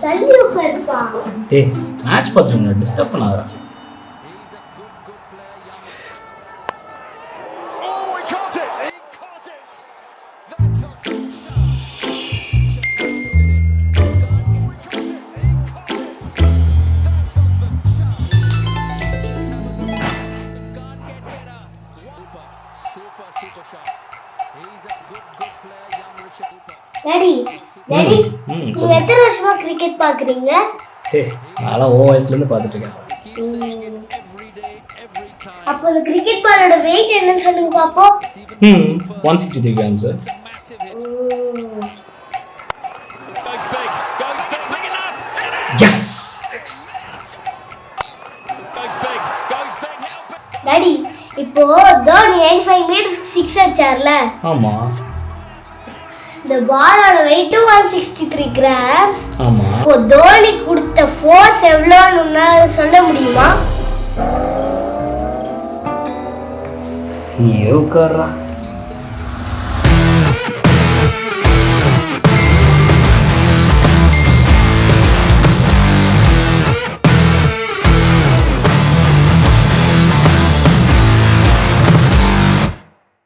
தள்ளி உட்காருப்பா. டேய் மேட்ச் பார்த்துருங்க, டிஸ்டர்ப் பண்ணாதடா. டாடி நீங்க எத்தனை வருஷமா கிரிக்கெட் பாக்குறீங்க? நான் ஓ வயசுல இருந்து பார்த்துட்டு இருக்கேன். அப்ப அந்த கிரிக்கெட் பாலோட வெயிட் என்னன்னு சொல்லுங்க பாப்போம். 163 grams சார். எஸ் டாடி இப்போ தோனி 85 மீட்டர்ஸ் 6 அடிச்சார்ல. ஆமா. இந்த பாலோட வெயிட் 163 grams. ஆமா. இப்போ தோனி கொடுத்த ஃபோர்ஸ் எவ்வளவுன்னு உன்னால சொல்ல முடியுமா? யோகரா